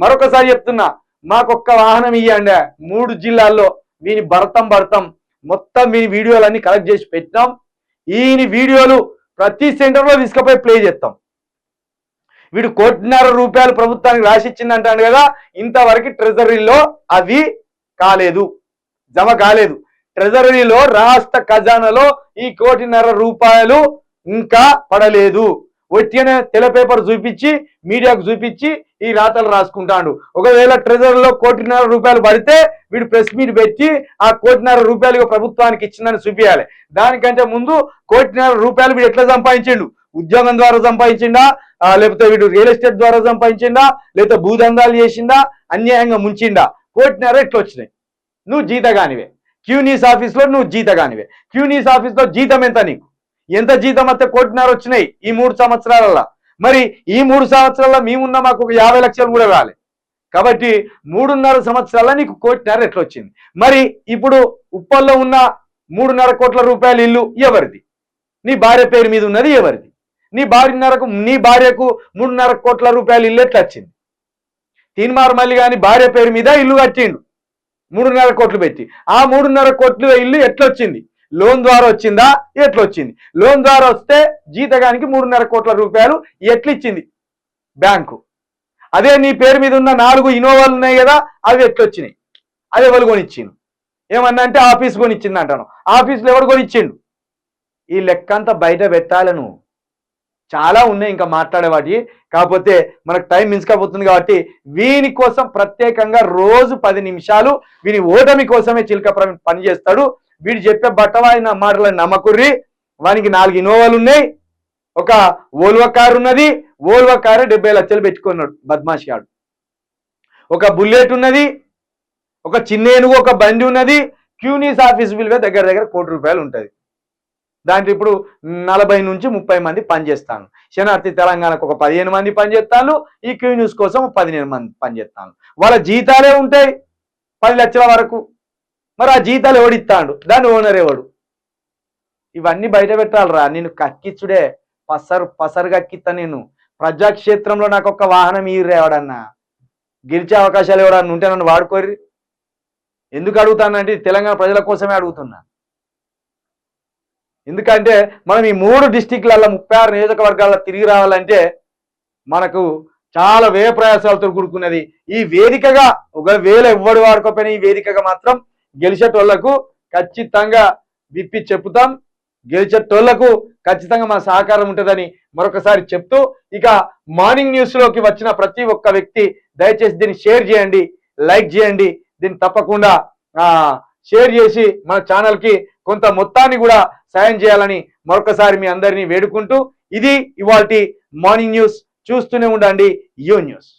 మరొకసారి చెప్తున్నా, మాకొక్క వాహనం ఇయ్యండి. 3 జిల్లాల్లో వీని భర్తం మొత్తం వీని వీడియోలన్నీ కలెక్ట్ చేసి పెట్టినాం. ఈయన వీడియోలు ప్రతి సెంటర్లో తీసుకుపోయి ప్లే చేస్తాం. వీడు ₹1.5 కోటి ప్రభుత్వానికి రాసిచ్చిందంటాడు కదా, ఇంతవరకు ట్రెజరీలో అవి కాలేదు, జమ కాలేదు. ట్రెజరీలో రాష్ట్ర ఖజానాలో ఈ ₹1.5 కోటి ఇంకా పడలేదు. వచ్చిన తెల్ల పేపర్ చూపించి మీడియాకు చూపించి ఈ రాతలు రాసుకుంటాడు. ఒకవేళ ట్రెజరీలో ₹1.5 కోటి పడితే వీడు ప్రెస్ మీట్ పెట్టి ఆ ₹1.5 కోటి ప్రభుత్వానికి ఇచ్చిందని చూపించాలి. దానికంటే ముందు ₹1.5 కోటి వీడు ఎట్లా సంపాదించిండు? ఉద్యోగం ద్వారా సంపాదించిండా, లేకపోతే వీడు రియల్ ఎస్టేట్ ద్వారా సంపాదించిండా, లేకపోతే భూదందాలు చేసిండా, అన్యాయంగా ముంచిండా? ₹1.5 ఎట్లా వచ్చినాయి? నువ్వు జీతగానివే. క్యూనీస్ ఆఫీస్లో నువ్వు జీతగానివే. క్యూనీస్ ఆఫీస్లో జీతం ఎంత? నీకు ఎంత జీతం వస్తే ₹1.5 వచ్చినాయి ఈ 3 సంవత్సరాలలో? మరి ఈ 3 సంవత్సరాల్లో మేమున్న మాకు 50 లక్షలు కూడా రాలి. కాబట్టి 3.5 సంవత్సరాల్లో నీకు ₹1.5 ఎట్లా వచ్చింది? మరి ఇప్పుడు ఉప్పల్లో ఉన్న ₹3.5 కోట్ల ఇల్లు ఎవరిది? నీ భార్య పేరు మీద ఉన్నది ఎవరిది? నీ భార్యకు ₹3.5 కోట్ల ఇల్లు ఎట్లా వచ్చింది? తీన్మార్ మళ్ళీ కానీ భార్య పేరు మీద ఇల్లు కట్టిండు 3.5 కోట్లు పెట్టి. ఆ 3.5 కోట్ల ఇల్లు ఎట్లొచ్చింది? లోన్ ద్వారా వచ్చిందా? ఎట్లొచ్చింది? లోన్ ద్వారా వస్తే జీతగానికి ₹3.5 కోట్ల ఎట్లిచ్చింది బ్యాంకు? అదే నీ పేరు మీద ఉన్న 4 ఇన్నోవాలు ఉన్నాయి కదా, అవి ఎట్లొచ్చినాయి? అది ఎవరు కొనిచ్చిండు? ఏమన్నా అంటే ఆఫీస్ కొనిచ్చింది అంటాను. ఆఫీసులో ఎవరు కొనిచ్చిండు? ఈ లెక్క అంతా బయట పెట్టాలను. చాలా ఉన్నాయి ఇంకా మాట్లాడేవాటి, కాకపోతే మనకు టైం మించకపోతుంది కాబట్టి వీని కోసం ప్రత్యేకంగా రోజు 10 నిమిషాలు వీని ఓటమి కోసమే చిలక పని చేస్తాడు. వీడు చెప్పే బట్టవాయిన మాటలను నమ్మకుర్రి. వానికి 4 ఇన్నోవాలు ఉన్నాయి, ఒక ఓల్వో కారు ఉన్నది. ఓల్వో కారు 70 లక్షలు పెట్టుకున్నాడు బద్మాషి గాడు. ఒక బుల్లెట్ ఉన్నది, ఒక చిన్న ఏనుగు, ఒక బండి ఉన్నది. క్యూనీస్ ఆఫీస్ విలువ దగ్గర ₹1 కోటి ఉంటుంది. దాంట్లో ఇప్పుడు 40 నుంచి 30 మంది పనిచేస్తాను. శనార్థి తెలంగాణకు ఒక 15 మంది పనిచేస్తాను. ఈ క్యూ న్యూస్ కోసం 15 మంది పనిచేస్తాను. వాళ్ళ జీతాలే ఉంటాయి 10 లక్షల వరకు. మరి ఆ జీతాలు ఎవడిస్తాడు? దాని ఓనర్ ఎవడు? ఇవన్నీ బయట పెట్టాలరా. నేను కక్కిచ్చుడే పసరు కక్కిస్తా. నేను ప్రజాక్షేత్రంలో నాకు ఒక వాహనం ఎవడన్నా గెలిచే అవకాశాలు ఎవడన్నా ఉంటే నన్ను వాడుకోర్రి. ఎందుకు అడుగుతానంటే తెలంగాణ ప్రజల కోసమే అడుగుతున్నా. ఎందుకంటే మనం ఈ 3 డిస్టిక్లలో 36 నియోజకవర్గాల్లో తిరిగి రావాలంటే మనకు చాలా వ్యయ ప్రయాసాలతో కూడుకున్నది. ఈ వేదికగా ఒకవేళ ఎవ్వడు వాడుకోపోయినా ఈ వేదికగా మాత్రం గెలిచేటోళ్లకు ఖచ్చితంగా విప్పి చెప్పుతాం. గెలిచేటోళ్లకు ఖచ్చితంగా మన సహకారం ఉంటుందని మరొకసారి చెప్తూ, ఇక మార్నింగ్ న్యూస్లోకి వచ్చిన ప్రతి ఒక్క వ్యక్తి దయచేసి దీన్ని షేర్ చేయండి, లైక్ చేయండి. దీన్ని తప్పకుండా షేర్ చేసి మన ఛానల్కి కొంత మొత్తాన్ని కూడా సాయం చేయాలని మరొకసారి మీ అందరినీ వేడుకుంటూ, ఇది ఇవాల్టి మార్నింగ్ న్యూస్. చూస్తూనే ఉండండి యూ న్యూస్.